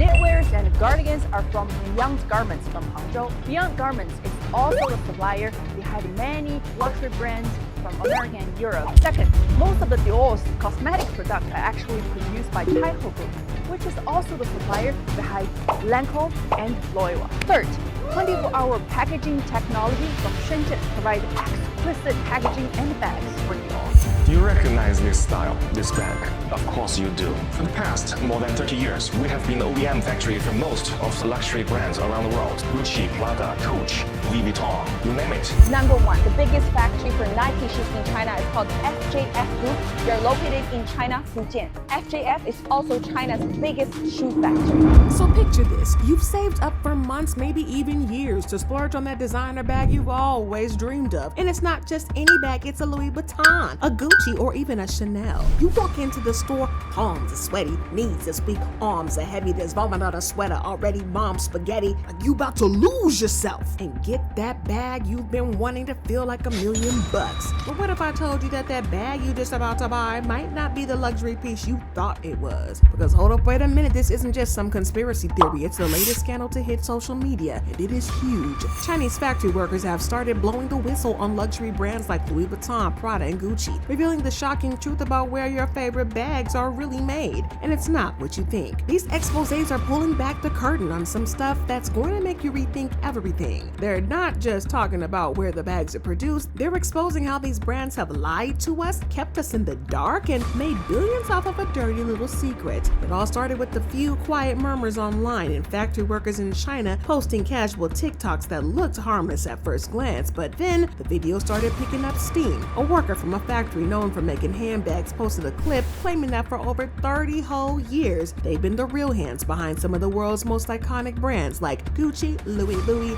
knitwears and cardigans are from Beyond Garments from Hangzhou. Beyond Garments is also the supplier behind many luxury brands from America and Europe. Second, most of the Dior's cosmetic products are actually produced by Taiho Group, which is also the supplier behind Lancome and Loewe. Third, 24-hour packaging technology from Shenzhen provides exquisite packaging and bags for Dior. Do you recognize this style, this bag? Of course you do. For the past more than 30 years, we have been the OEM factory for most of the luxury brands around the world. Gucci, Prada, Coach, Louis Vuitton, you name it. Number one, the biggest factory for Nike shoes in China is called FJF Group. They're located in China, Fujian. FJF is also China's biggest shoe factory. So picture this. You've saved up for months, maybe even years, to splurge on that designer bag you've always dreamed of. And it's not just any bag, it's a Louis Vuitton, a Gucci, or even a Chanel. You walk into the store, palms are sweaty, knees are weak, arms are heavy, there's vomit on a sweater, already mom spaghetti, like you about to lose yourself. And get that bag you've been wanting to feel like $1 million bucks. But what if I told you that that bag you just about to buy might not be the luxury piece you thought it was? Because hold up, wait a minute, this isn't just some conspiracy theory, it's the latest scandal to hit social media, and it is huge. Chinese factory workers have started blowing the whistle on luxury brands like Louis Vuitton, Prada, and Gucci, revealing the shocking truth about where your favorite bags are really made. And it's not what you think. These exposés are pulling back the curtain on some stuff that's going to make you rethink everything. They're not just talking about where the bags are produced, they're exposing how these brands have lied to us, kept us in the dark, and made billions off of a dirty little secret. It all started with the few quiet murmurs online and factory workers in China posting casual TikToks that looked harmless at first glance, but then the video started picking up steam. A worker from a factory known for making handbags posted a clip claiming that for over 30 whole years, they've been the real hands behind some of the world's most iconic brands like Gucci, Louis,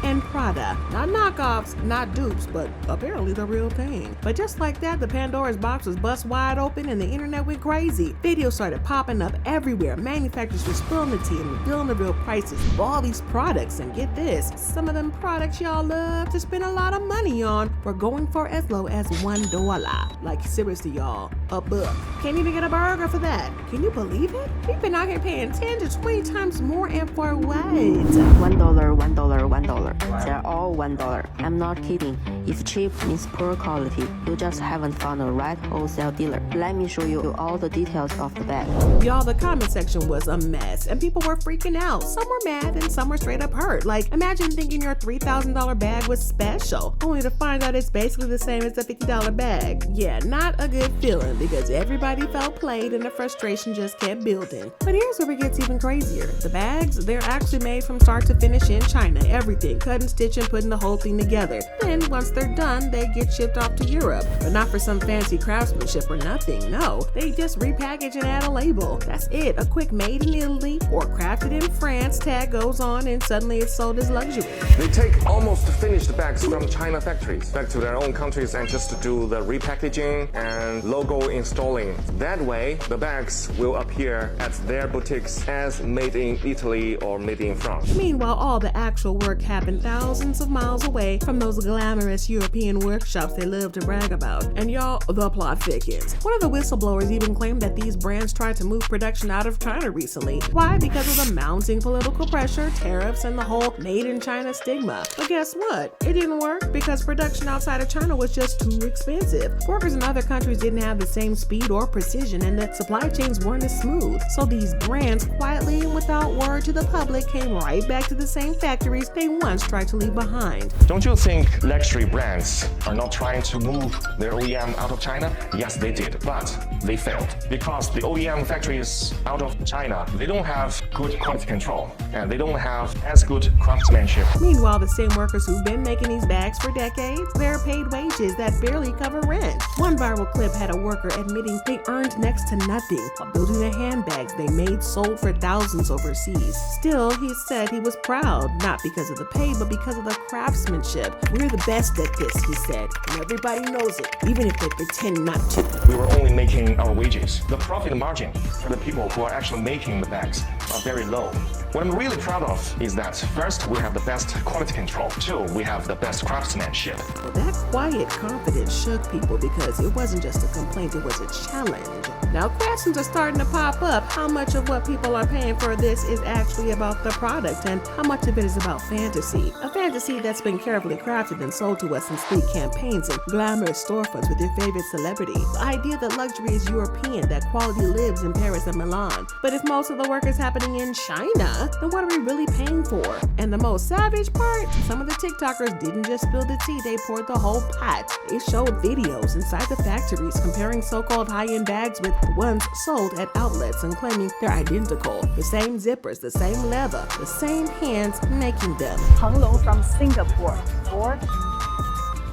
and Prada. Not knockoffs, not dupes, but apparently the real thing. But just like that, the Pandora's box was bust wide open and the internet went crazy. Videos started popping up everywhere. Manufacturers were spilling the tea and revealing the real prices of all these products. And get this, some of them products y'all love to spend a lot of money on were going for as low as $1. Like seriously y'all, a buck. Can't even get a burger for that. Can you believe it? We've been out here paying 10 to 20 times more, and for what? $1, $1, $1. They're all $1. I'm not kidding. If cheap means poor quality, you just haven't found the right wholesale dealer. Let me show you all the details of the bag. Y'all, the comment section was a mess, and people were freaking out. Some were mad and some were straight up hurt. Like, imagine thinking your $3,000 bag was special, only to find out it's basically the same as a $50 bag. Yeah, not a good feeling, because everybody felt played and the frustration just kept building. But here's where it gets even crazier. The bags, they're actually made from start to finish in China. Everything, cut and stitch and putting the whole thing together. Then once they're done, they get shipped off to Europe. But not for some fancy craftsmanship or nothing, no. They just repackage and add a label. That's it, a quick made in Italy or crafted in France tag goes on and suddenly it's sold as luxury. They take almost finished bags from China factories back to their own countries and just do the repackaging and logo installing. That way, the bags will appear at their boutiques as made in Italy or made in France. Meanwhile, all the actual work happened thousands of miles away from those glamorous European workshops they love to brag about. And y'all, the plot thickens. One of the whistleblowers even claimed that these brands tried to move production out of China recently. Why? Because of the mounting political pressure, tariffs, and the whole made in China stigma. But guess what? It didn't work because production outside of China was just too expensive. Workers in other countries didn't have the same speed or precision, and the supply chains weren't as smooth. So these brands, quietly and without word to the public, came right back to the same factories they once tried to leave behind. Don't you think luxury brands are not trying to move their OEM out of China? Yes, they did, but they failed. Because the OEM factories out of China, they don't have good quality control, and they don't have as good craftsmanship. Meanwhile, the same workers who've been making these bags for decades, they're paid wages that barely cover rent. One viral clip had a worker admitting they earned next to nothing while building the handbags they made sold for thousands overseas. Still, he said he was proud, not because of the pay, but because of the craftsmanship. We're the best at this, he said, and everybody knows it, even if they pretend not to. We were only making our wages. The profit margin for the people who are actually making the bags are very low. What I'm really proud of is that first, we have the best quality control. Two, we have the best craftsmanship. Well, that quiet confidence shook people because it wasn't just a complaint, it was a challenge. Now questions are starting to pop up. How much of what people are paying for this is actually about the product, and how much of it is about fantasy? A fantasy that's been carefully crafted and sold to us in sleek campaigns and glamorous storefronts with your favorite celebrity. The idea that luxury is European, that quality lives in Paris and Milan. But if most of the work is happening in China, then what are we really paying for? And the most savage part, some of the TikTokers didn't just spill the tea, they poured the whole pot. They showed videos inside the factories comparing so-called high-end bags with the ones sold at outlets and claiming they're identical. The same zippers, the same leather, the same hands making them. Henglong from Singapore, or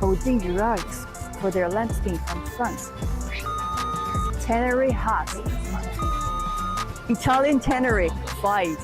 Boding rugs for their landscape and fronts. Tannery hats. Italian tannery fight.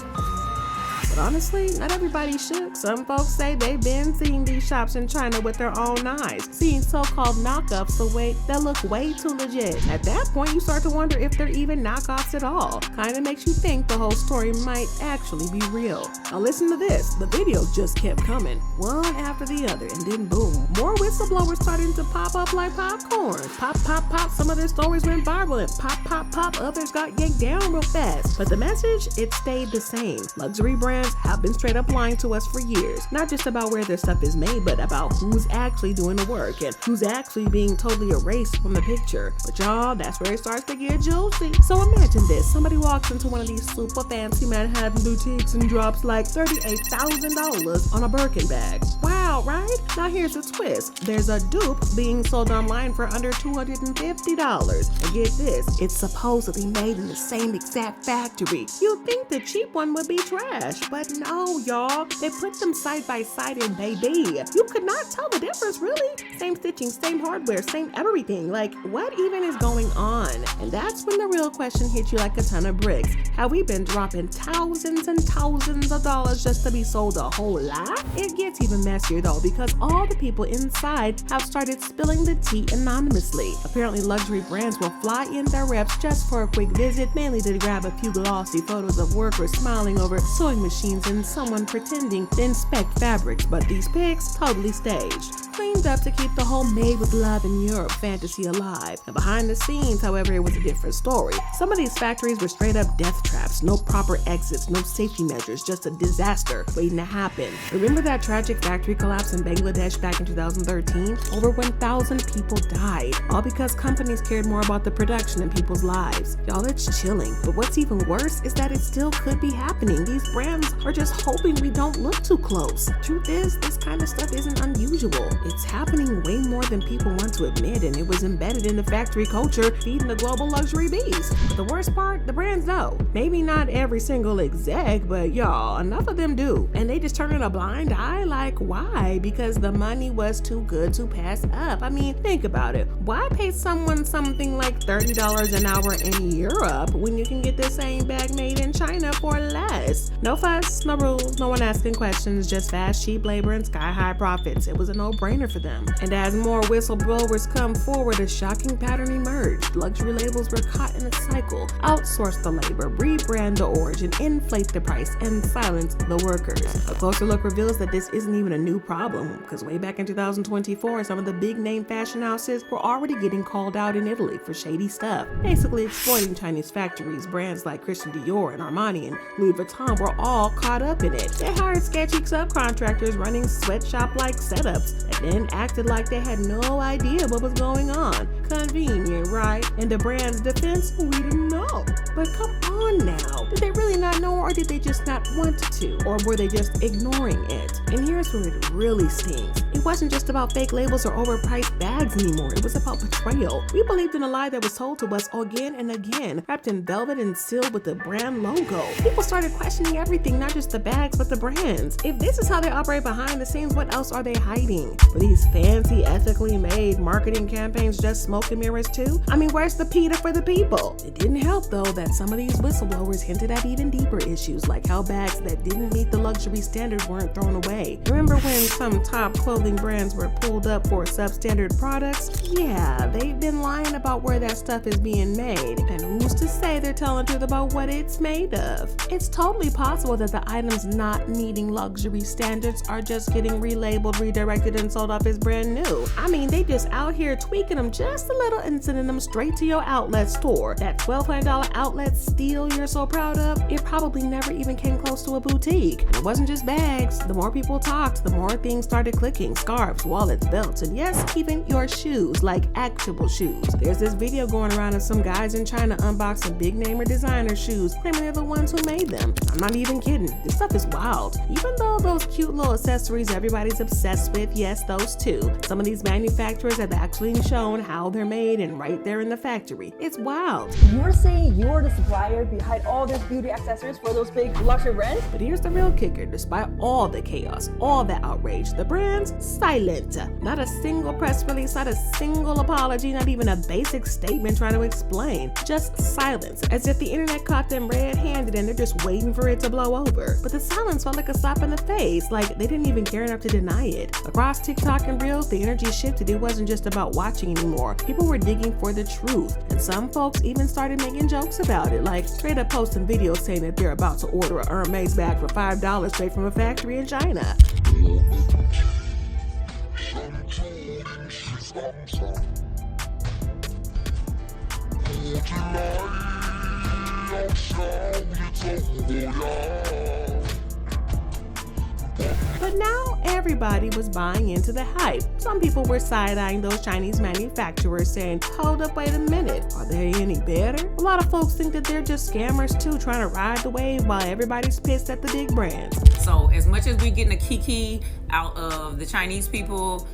But honestly, not everybody shook. Some folks say they've been seeing these shops in China with their own eyes, seeing so-called knockoffs that look way too legit. At that point, you start to wonder if they're even knockoffs at all. Kinda makes you think the whole story might actually be real. Now listen to this. The videos just kept coming, one after the other, and then boom, more whistleblowers started to pop up like popcorn. Pop, pop, pop. Some of their stories went viral, and pop, pop, pop. Others got yanked down real fast. But the message, it stayed the same. Luxury brands have been straight up lying to us for years, not just about where their stuff is made, but about who's actually doing the work and who's actually being totally erased from the picture. But y'all, that's where it starts to get juicy. So imagine this, somebody walks into one of these super fancy Manhattan boutiques and drops like $38,000 on a Birkin bag. Wow, right? Now here's a twist. There's a dupe being sold online for under $250. And get this, it's supposedly made in the same exact factory. You'd think the cheap one would be trash, but no, y'all. They put them side by side and baby, you could not tell the difference, really. Same stitching, same hardware, same everything. Like, what even is going on? And that's when the real question hits you like a ton of bricks. Have we been dropping thousands and thousands of dollars just to be sold a whole lot? It gets even messier though, because all the people inside have started spilling the tea anonymously. Apparently luxury brands will fly in their reps just for a quick visit, mainly to grab a few glossy photos of workers smiling over sewing machines and someone pretending to inspect fabrics, but these pics totally staged, cleaned up to keep the whole made with love in Europe fantasy alive. And behind the scenes, however, it was a different story. Some of these factories were straight up death traps, no proper exits, no safety measures, just a disaster waiting to happen. Remember that tragic factory collapse in Bangladesh back in 2013? Over 1,000 people died, all because companies cared more about the production than people's lives. Y'all, it's chilling. But what's even worse is that it still could be happening. These brands are just hoping we don't look too close. Truth is, this kind of stuff isn't unusual. It's happening way more than people want to admit, and it was embedded in the factory culture, feeding the global luxury beast. But the worst part, the brands know. Maybe not every single exec, but y'all, enough of them do. And they just turn a blind eye, like why? Because the money was too good to pass up. I mean, think about it. Why pay someone something like $30 an hour in Europe when you can get the same bag made in China for less? No fuss, no rules, no one asking questions, just fast, cheap labor and sky-high profits. It was a no-brainer for them. And as more whistleblowers come forward, a shocking pattern emerged. Luxury labels were caught in a cycle, outsource the labor, rebrand the origin, inflate the price, and silence the workers. A closer look reveals that this isn't even a new problem, because way back in 2024, some of the big-name fashion houses were already getting called out in Italy for shady stuff, basically exploiting Chinese factories. Brands like Christian Dior and Armani and Louis Vuitton were all caught up in it. They hired sketchy subcontractors running sweatshop-like setups and then acted like they had no idea what was going on. Convenient, right? In the brand's defense, we didn't know. But come on now. Did they really not know, or did they just not want to? Or were they just ignoring it? And here's where it really stings. It wasn't just about fake labels or overpriced bags anymore. It was about betrayal. We believed in a lie that was told to us again and again, wrapped in velvet and sealed with the brand logo. People started questioning everything, not just the bags, but the brands. If this is how they operate behind the scenes, what else are they hiding? Were these fancy, ethically made marketing campaigns just smoke and mirrors too? I mean, where's the PETA for the people? It didn't help though that some of these whistleblowers whistleblowers hinted at even deeper issues, like how bags that didn't meet the luxury standard weren't thrown away. Remember when some top clothing brands were pulled up for substandard products? Yeah, they've been lying about where that stuff is being made, and who's to say they're telling the truth about what it's made of? It's totally possible that the items not meeting luxury standards are just getting relabeled, redirected, and sold off as brand new. I mean, they just out here tweaking them just a little and sending them straight to your outlet store. That $1,200 outlet steal you're so proud of, it probably never even came close to a boutique. And it wasn't just bags. The more people talked, the more things started clicking. Scarves, wallets, belts, and yes, even your shoes, like actual shoes. There's this video going around of some guys in China unboxing big name or designer shoes, claiming they're the ones who made them. I'm not even kidding. This stuff is wild. Even though those cute little accessories everybody's obsessed with, yes, those too. Some of these manufacturers have actually shown how they're made and right there in the factory. It's wild. You're saying you're the supplier behind all these beauty accessories for those big luxury brands? But here's the real kicker. Despite all the chaos, all the outrage, the brand's silent. Not a single press release, not a single apology, not even a basic statement trying to explain. Just silence, as if the internet caught them red-handed and they're just waiting for it to blow over. But the silence felt like a slap in the face, like they didn't even care enough to deny it. Across TikTok and Reels, the energy shifted. It wasn't just about watching anymore. People were digging for the truth, and some folks even started making jokes about it, like straight up posting videos saying that they're about to order a Hermes bag for $5 straight from a factory in China. But now everybody was buying into the hype. Some people were side-eyeing those Chinese manufacturers saying, hold up, wait a minute, are they any better? A lot of folks think that they're just scammers too, trying to ride the wave while everybody's pissed at the big brands. So as much as we getting a kiki out of the Chinese people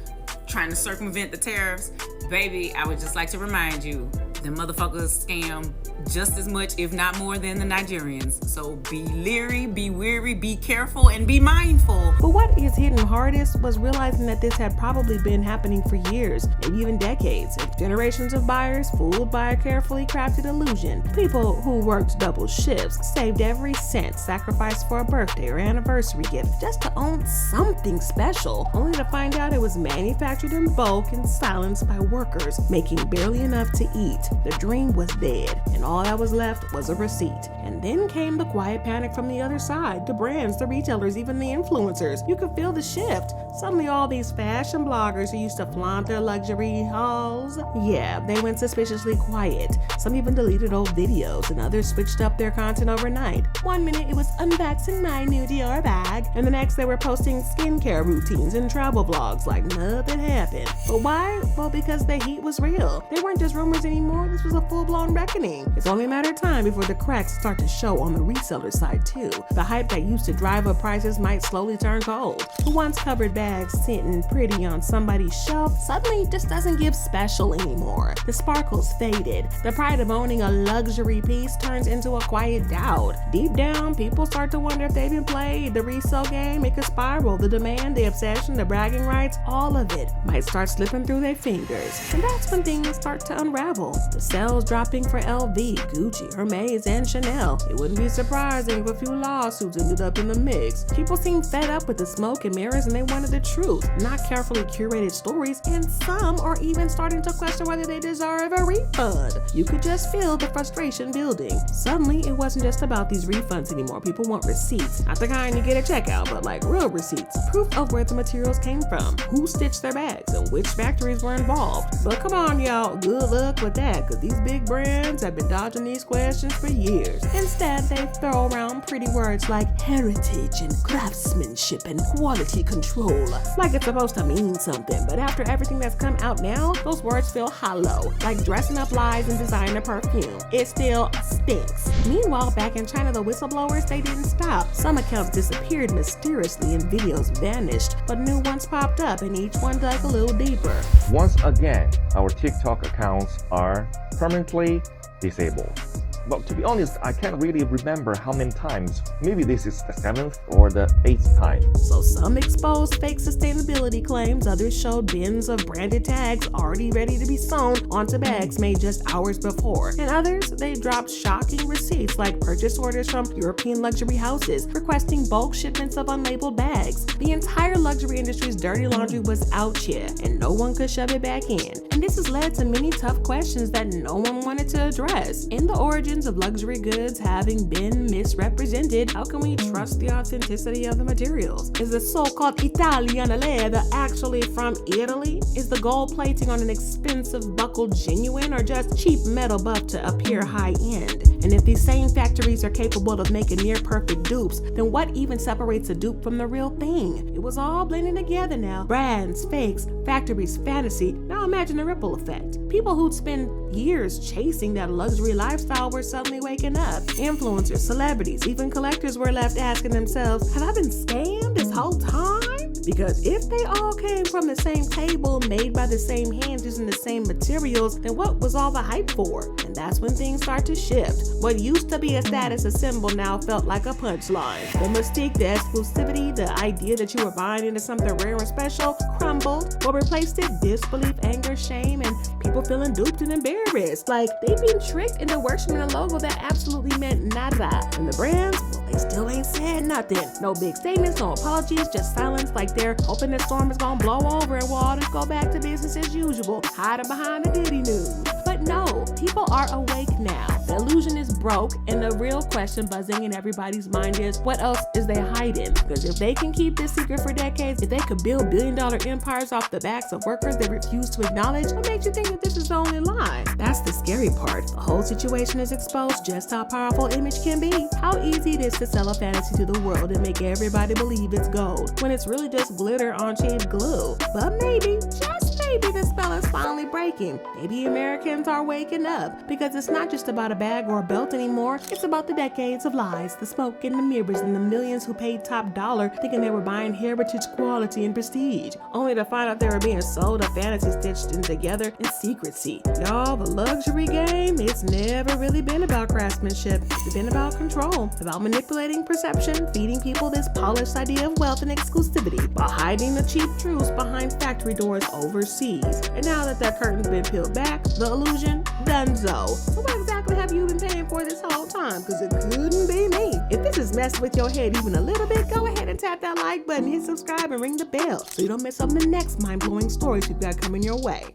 trying to circumvent the tariffs, baby, I would just like to remind you, the motherfuckers scam just as much, if not more, than the Nigerians. So be leery, be wary, be careful, and be mindful. But what is hitting hardest was realizing that this had probably been happening for years, maybe even decades, and generations of buyers fooled by a carefully crafted illusion. People who worked double shifts, saved every cent, sacrificed for a birthday or anniversary gift just to own something special, only to find out it was manufactured in bulk and silenced by workers making barely enough to eat. The dream was dead, and all that was left was a receipt. And then came the quiet panic from the other side. The brands, the retailers, even the influencers. You could feel the shift. Suddenly all these fashion bloggers who used to flaunt their luxury hauls, yeah, they went suspiciously quiet. Some even deleted old videos, and others switched up their content overnight. One minute it was unboxing my new Dior bag, and the next they were posting skincare routines and travel vlogs like nothing happened. But why? Well, because the heat was real. They weren't just rumors anymore. This was a full-blown reckoning. It's only a matter of time before the cracks start to show on the reseller side too. The hype that used to drive up prices might slowly turn cold. The once covered bags sitting pretty on somebody's shelf suddenly just doesn't give special anymore. The sparkles faded. The pride of owning a luxury piece turns into a quiet doubt. Deep down, people start to wonder if they've been played. The resale game, it could spiral. The demand, the obsession, the bragging rights, all of it might start slipping through their fingers. And that's when things start to unravel. The sales dropping for LV, Gucci, Hermes, and Chanel. It wouldn't be surprising if a few lawsuits ended up in the mix. People seemed fed up with the smoke and mirrors, and they wanted the truth, not carefully curated stories, and some are even starting to question whether they deserve a refund. You could just feel the frustration building. Suddenly, it wasn't just about these refunds anymore. People want receipts. Not the kind you get at checkout, but like real receipts. Proof of where the materials came from, who stitched their bags, and which factories were involved. But come on, y'all, good luck with that, because these big brands have been dodging these questions for years. Instead, they throw around pretty words like heritage and craftsmanship and quality control, like it's supposed to mean something. But after everything that's come out now, those words feel hollow, like dressing up lies and designer perfume. It still stinks. Meanwhile, back in China, the whistleblowers, they didn't stop. Some accounts disappeared mysteriously and videos vanished, but new ones popped up and each one dug a little deeper. Once again, our TikTok accounts are permanently disabled. Well, to be honest, I can't really remember how many times. Maybe this is the 7th or the 8th time. So some exposed fake sustainability claims, others showed bins of branded tags already ready to be sewn onto bags made just hours before. And others, they dropped shocking receipts like purchase orders from European luxury houses requesting bulk shipments of unlabeled bags. The entire luxury industry's dirty laundry was out here, and no one could shove it back in. And this has led to many tough questions that no one wanted to address. In the origins of luxury goods having been misrepresented, how can we trust the authenticity of the materials? Is the so-called Italian leather actually from Italy? Is the gold plating on an expensive buckle genuine or just cheap metal buff to appear high-end? And if these same factories are capable of making near-perfect dupes, then what even separates a dupe from the real thing? It was all blending together now. Brands, fakes, factories, fantasy. Now imagine the ripple effect. People who'd spend years chasing that luxury lifestyle were suddenly waking up. Influencers, celebrities, even collectors were left asking themselves, have I been scammed this whole time? Because if they all came from the same table, made by the same hands, using the same materials, then what was all the hype for? And that's when things start to shift. What used to be a status symbol now felt like a punchline. The mystique, the exclusivity, the idea that you were buying into something rare and special crumbled. What replaced it? Disbelief, anger, shame, and people feeling duped and embarrassed. Like they've been tricked into worshiping a logo that absolutely meant nada. And the brands, well, they still ain't said nothing. No big statements, no apologies, just silence like they're hoping the storm is gonna blow over and we'll all just go back to business as usual, hiding behind the Diddy news. But no, people are awake now. The illusion is broke, and the real question buzzing in everybody's mind is, what else is they hiding? Because if they can keep this secret for decades, if they could build billion-dollar empires off the backs of workers they refuse to acknowledge, what makes you think that this is the only lie? That's the scary part. The whole situation is exposed just how powerful image can be. How easy it is to sell a fantasy to the world and make everybody believe it's gold, when it's really just glitter on cheap glue. But maybe, just maybe, the spell is finally breaking. Maybe Americans are waking up, because it's not just about a bag or a belt anymore. It's about the decades of lies, the smoke and the mirrors, and the millions who paid top dollar thinking they were buying heritage, quality, and prestige, only to find out they were being sold a fantasy stitched in together in secrecy. Y'all, the luxury game, it's never really been about craftsmanship. It's been about control, about manipulating perception, feeding people this polished idea of wealth and exclusivity, while hiding the cheap truths behind factory doors overseas. And now that curtain's been peeled back, the illusion, donezo. So what exactly have you been paying for this whole time? Because it couldn't be me. If this has messed with your head even a little bit, go ahead and tap that like button, hit subscribe, and ring the bell so you don't miss on the next mind-blowing stories we've got coming your way.